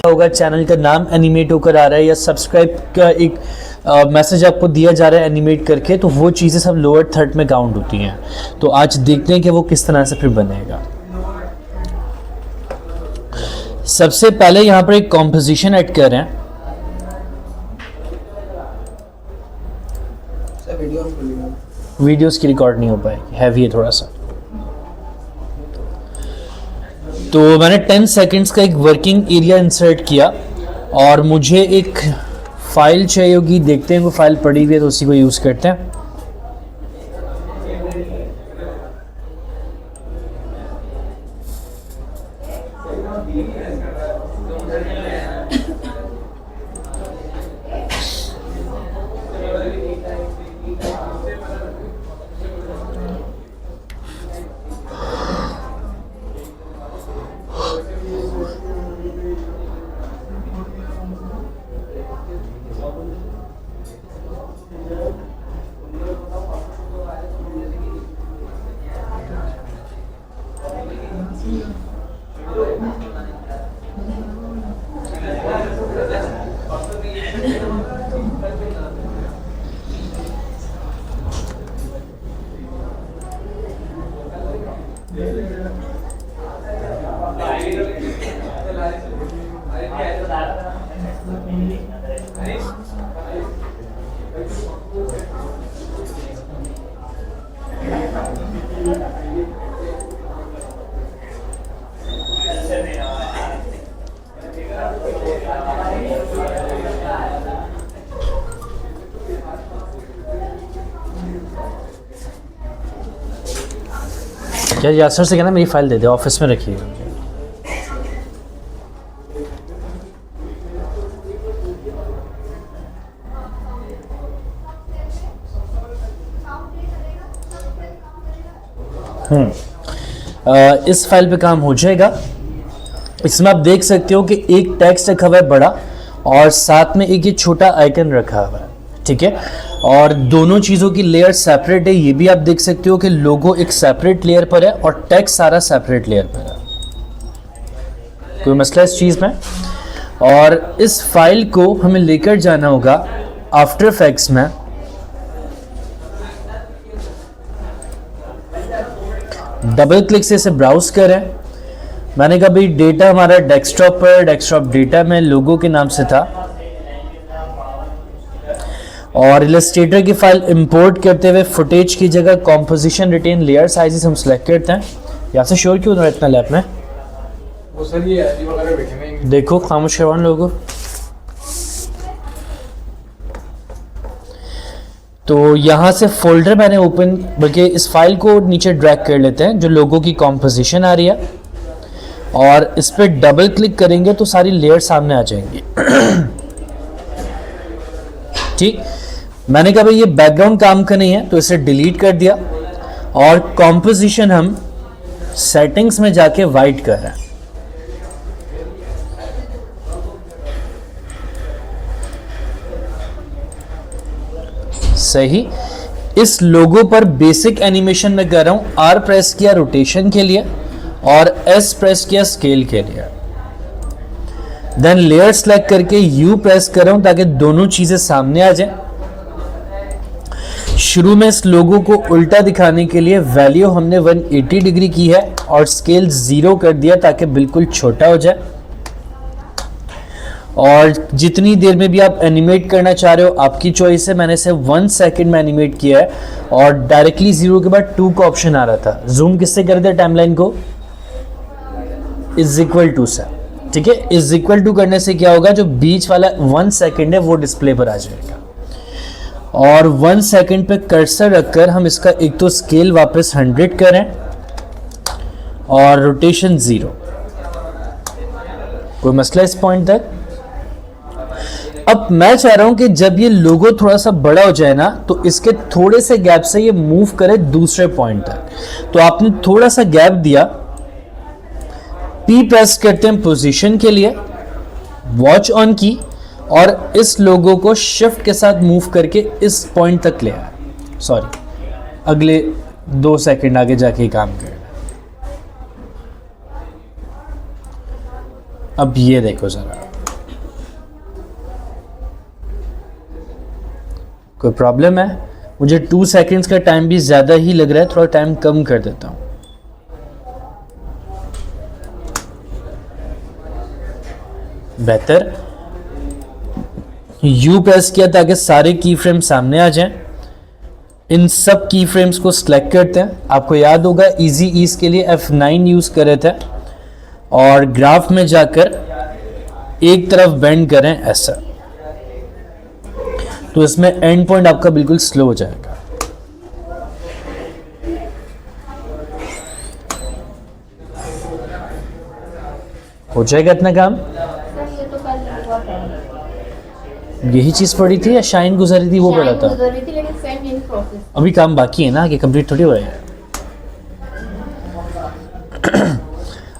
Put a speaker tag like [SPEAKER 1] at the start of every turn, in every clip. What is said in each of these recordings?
[SPEAKER 1] होगा चैनल का नाम एनिमेट होकर आ रहा है या सब्सक्राइब का एक मैसेज आपको दिया जा रहा है एनिमेट करके, तो वो चीज़ें सब लोअर थर्ड में काउंट होती हैं। तो आज देखते हैं कि वो किस तरह से फिर बनेगा। सबसे पहले यहाँ पर एक कॉम्पोजिशन ऐड कर रहे हैं। वीडियोस की रिकॉर्ड नहीं हो पाएगी, हैवी है थोड़ा सा। तो मैंने 10 सेकंड्स का एक वर्किंग एरिया इंसर्ट किया और मुझे एक फाइल चाहिए होगी। देखते हैं वो फाइल पड़ी हुई है तो उसी को यूज़ करते हैं। यार यासर से कहना मेरी फाइल दे दे, ऑफिस में रखिएगा। इस फाइल पे काम हो जाएगा। इसमें आप देख सकते हो कि एक टेक्स्ट रखा हुआ है बड़ा और साथ में एक ये छोटा आइकन रखा हुआ है, ठीक है। और दोनों चीज़ों की लेयर सेपरेट है। ये भी आप देख सकते हो कि लोगो एक सेपरेट लेयर पर है और टेक्स्ट सारा सेपरेट लेयर पर है। कोई मसला इस चीज़ में? और इस फाइल को हमें लेकर जाना होगा आफ्टर इफेक्ट्स में। डबल क्लिक से इसे ब्राउज करें। मैंने कहा भाई डेटा हमारा डेस्कटॉप पर, डेस्कटॉप डेटा में लोगो के नाम से था और इलस्ट्रेटर की फाइल इंपोर्ट करते हुए फुटेज की जगह कॉम्पोजिशन रिटेन लेयर साइजेस हम सेलेक्ट करते हैं। यहाँ से श्योर क्यों हो रहा है इतना लैब में?
[SPEAKER 2] वो सर ये आईडी वगैरह देखेंगे।
[SPEAKER 1] देखो खामोश करवान लोगों। तो यहाँ से फोल्डर मैंने ओपन, बल्कि इस फाइल को नीचे ड्रैग कर लेते हैं जो लोगों की कॉम्पोजिशन आ रही है और इस पर डबल क्लिक करेंगे तो सारी लेयर सामने आ जाएंगी। ठीक, मैंने कहा भाई ये बैकग्राउंड काम का नहीं है तो इसे डिलीट कर दिया और कॉम्पोजिशन हम सेटिंग्स में जाके वाइट कर रहे हैं। सही। इस लोगो पर बेसिक एनिमेशन में कर रहा हूं। आर प्रेस किया रोटेशन के लिए और एस प्रेस किया स्केल के लिए। देन लेयर सेलेक्ट करके यू प्रेस कर रहा हूं ताकि दोनों चीजें सामने आ जाएं। शुरू में इस लोगो को उल्टा दिखाने के लिए वैल्यू हमने 180 डिग्री की है और स्केल 0 कर दिया ताकि बिल्कुल छोटा हो जाए। और जितनी देर में भी आप एनिमेट करना चाह रहे हो आपकी चॉइस है। मैंने इसे 1 सेकंड में एनिमेट किया है और डायरेक्टली 0 के बाद 2 का ऑप्शन आ रहा था। जूम किससे कर दिया टाइमलाइन को? इज इक्वल टू से, ठीक है। इज इक्वल टू करने से क्या होगा, जो बीच वाला 1 सेकंड है वो डिस्प्ले पर आ जाएगा। और 1 सेकंड पे कर्सर रखकर हम इसका एक तो स्केल वापस 100 करें और रोटेशन 0। कोई मसला इस पॉइंट तक? अब मैं चाह रहा हूं कि जब ये लोगो थोड़ा सा बड़ा हो जाए ना तो इसके थोड़े से गैप से ये मूव करे दूसरे पॉइंट तक। तो आपने थोड़ा सा गैप दिया, P प्रेस करते हैं पोजीशन के लिए, वॉच ऑन की और इस लोगो को शिफ्ट के साथ मूव करके इस पॉइंट तक ले आए। सॉरी, अगले 2 सेकंड आगे जाके काम करना। अब ये देखो जरा, कोई प्रॉब्लम है? मुझे 2 सेकेंड्स का टाइम भी ज़्यादा ही लग रहा है, थोड़ा टाइम कम कर देता हूँ। बेहतर। यू प्रेस किया ताकि सारे की फ्रेम सामने आ जाएं। इन सब की फ्रेम्स को सिलेक्ट करते हैं। आपको याद होगा इजी ईज के लिए F9 यूज कर रहे थे और ग्राफ में जाकर एक तरफ बेंड करें ऐसा, तो इसमें एंड पॉइंट आपका बिल्कुल स्लो हो जाएगा। हो जाएगा इतना काम। यही चीज पड़ी थी या शाइन गुजरी थी वो पड़ा था? अभी काम बाकी है ना, आगे कंप्लीट थोड़ी हुआ है।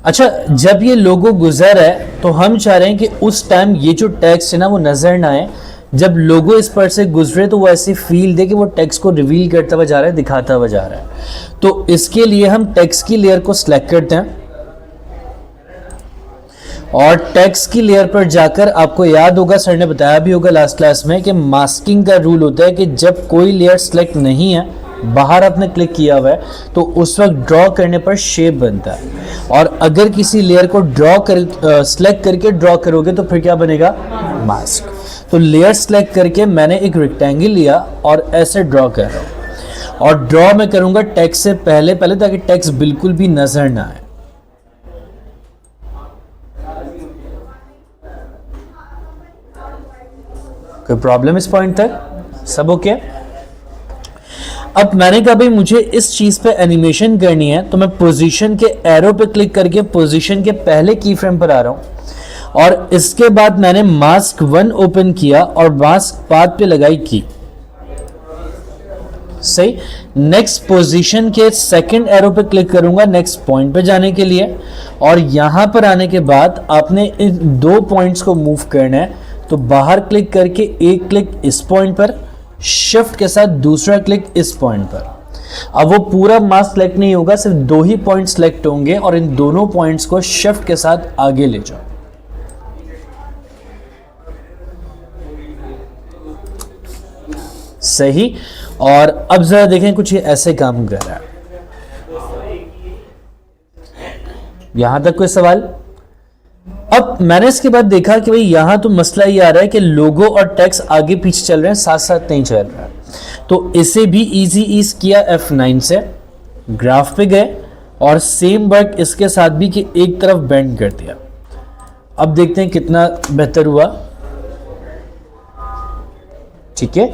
[SPEAKER 1] अच्छा, जब ये लोगो गुजर है तो हम चाह रहे हैं कि उस टाइम ये जो टेक्स्ट है ना वो नजर ना आए। जब लोगो इस पर से गुजरे तो वो ऐसी फील दे कि वो टेक्स्ट को रिवील करता हुआ जा रहा है, दिखाता हुआ जा रहा है। तो इसके लिए हम टेक्स्ट की लेयर को सिलेक्ट करते हैं और टेक्स्ट की लेयर पर जाकर, आपको याद होगा सर ने बताया भी होगा लास्ट क्लास में कि मास्किंग का रूल होता है कि जब कोई लेयर सिलेक्ट नहीं है, बाहर आपने क्लिक किया हुआ है, तो उस वक्त ड्रॉ करने पर शेप बनता है। और अगर किसी लेयर को सिलेक्ट करके ड्रॉ करोगे तो फिर क्या बनेगा? मास्क। तो लेयर सिलेक्ट करके मैंने एक रेक्टेंगल लिया और ऐसे ड्रॉ कर रहा हूँ, और ड्रॉ मैं करूंगा टेक्स्ट से पहले पहले, ताकि टेक्स्ट बिल्कुल भी नजर ना आए। कोई प्रॉब्लम इस पॉइंट तक? सब ओके? अब मैंने कहा भाई मुझे इस चीज पे एनिमेशन करनी है, तो मैं पोजीशन के एरो पे क्लिक करके पोजीशन के पहले की फ्रेम पर आ रहा हूं और इसके बाद मैंने मास्क 1 ओपन किया और मास्क पाथ पे लगाई की। सही। नेक्स्ट पोजीशन के सेकंड एरो पे क्लिक करूंगा नेक्स्ट पॉइंट पे जाने के लिए, और यहां पर आने के बाद आपने इन 2 पॉइंट्स को मूव करना है। तो बाहर क्लिक करके एक क्लिक इस पॉइंट पर, शिफ्ट के साथ दूसरा क्लिक इस पॉइंट पर। अब वो पूरा मास्क सेलेक्ट नहीं होगा, सिर्फ 2 ही पॉइंट सेलेक्ट होंगे और इन दोनों पॉइंट्स को शिफ्ट के साथ आगे ले जाओ। सही। और अब जरा देखें कुछ ये ऐसे काम कर रहा है। यहां तक कोई सवाल? अब मैंने इसके बाद देखा कि भाई यहां तो मसला ये आ रहा है कि लोगो और टेक्स्ट आगे पीछे चल रहे हैं, साथ साथ नहीं चल रहा है। तो इसे भी इजी ईज किया F9 से, ग्राफ पे गए और सेम वर्क इसके साथ भी कि एक तरफ बेंड कर दिया। अब देखते हैं कितना बेहतर हुआ। ठीक है।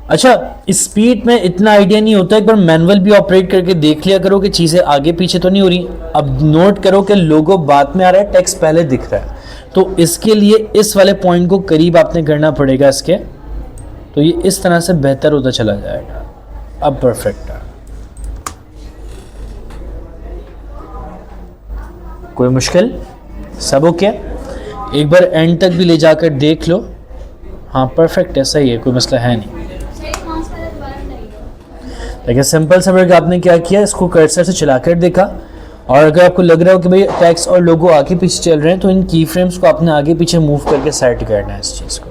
[SPEAKER 1] अच्छा, स्पीड में इतना आइडिया नहीं होता, एक बार मैनुअल भी ऑपरेट करके देख लिया करो कि चीज़ें आगे पीछे तो नहीं हो रही। अब नोट करो कि लोगो बाद में आ रहा है, टेक्स्ट पहले दिख रहा है, तो इसके लिए इस वाले पॉइंट को करीब आपने करना पड़ेगा इसके, तो ये इस तरह से बेहतर होता चला जाएगा। अब परफेक्ट है। कोई मुश्किल? सब ओके? एक बार एंड तक भी ले जाकर देख लो। हाँ परफेक्ट है, सही है, कोई मसला है नहीं। देखिए सिंपल सा वर्क आपने क्या किया, इसको कर्सर से चलाकर देखा, और अगर आपको लग रहा हो कि भाई टेक्स्ट और लोगो आगे पीछे चल रहे हैं, तो इन की फ्रेम्स को आपने आगे पीछे मूव करके सेट करना है इस चीज़ को।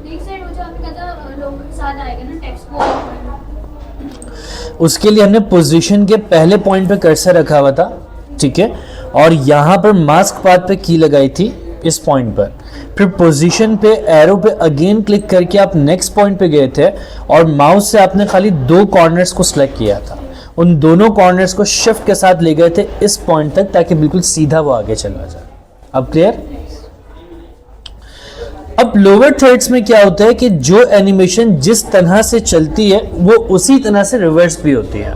[SPEAKER 1] उसके लिए हमने पोजीशन के पहले पॉइंट पे कर्सर रखा हुआ था, ठीक है, और यहाँ पर मास्क पाथ पे की लगाई थी इस पॉइंट पर। फिर पोजीशन पे एरो पे अगेन क्लिक करके आप नेक्स्ट पॉइंट पे गए थे और माउस से आपने खाली 2 कॉर्नर्स को सिलेक्ट किया था। उन दोनों कॉर्नर्स को शिफ्ट के साथ ले गए थे इस पॉइंट तक, ताकि बिल्कुल सीधा वो आगे चला जाए। अब क्लियर? अब लोअर थर्ड्स में क्या होता है कि जो एनिमेशन जिस तरह से चलती है वो उसी तरह से रिवर्स भी होती है।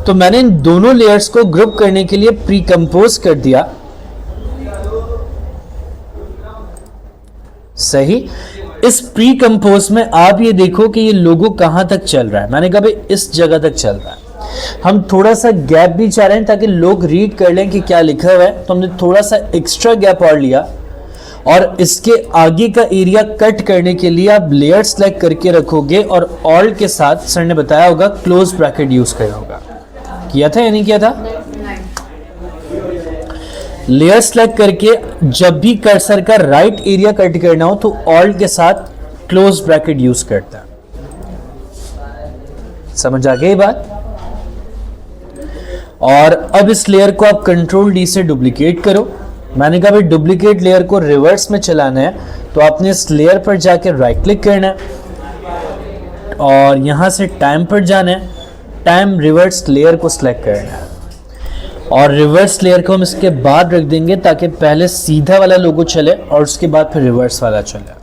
[SPEAKER 1] तो मैंने इन दोनों लेयर्स को ग्रुप करने के लिए प्री कंपोज कर दिया। सही। इस प्री कंपोज में आप ये देखो कि ये लोगो कहां तक चल रहा है। मैंने कहा भाई इस जगह तक चल रहा है। हम थोड़ा सा गैप भी चाह रहे हैं ताकि लोग रीड कर लें कि क्या लिखा हुआ है, तो हमने थोड़ा सा एक्स्ट्रा गैप और लिया, और इसके आगे का एरिया कट करने के लिए आप लेयर सेलेक्ट करके रखोगे और ऑल्ट के साथ, सर ने बताया होगा, क्लोज ब्रैकेट यूज करना होगा। किया था या नहीं किया था? लेयर सेलेक्ट करके जब भी कर्सर का राइट एरिया कट करना हो तो ऑल्ट के साथ क्लोज ब्रैकेट यूज करता है। समझ आ गई बात। और अब इस लेयर को आप कंट्रोल डी से डुप्लीकेट करो। मैंने कहा भाई डुप्लीकेट लेयर को रिवर्स में चलाना है, तो आपने इस लेयर पर जाके राइट क्लिक करना है और यहां से टाइम पर जाना है, टाइम रिवर्स लेयर को सिलेक्ट करना है और रिवर्स लेयर को हम इसके बाद रख देंगे ताकि पहले सीधा वाला लोगो चले और उसके बाद फिर रिवर्स वाला चले।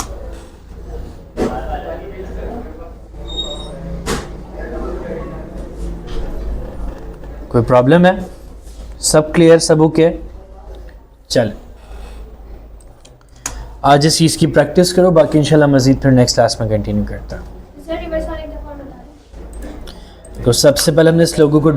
[SPEAKER 1] कोई प्रॉब्लम है? सब क्लियर, सब ओके? चल आज इस चीज़ की प्रैक्टिस करो, बाकी इंशाल्लाह मजीद फिर नेक्स्ट क्लास में कंटिन्यू करता हूँ।
[SPEAKER 3] सर रिवर्स वाले का फॉर्म बता दें।
[SPEAKER 1] तो सबसे पहले हमने इस लोगो को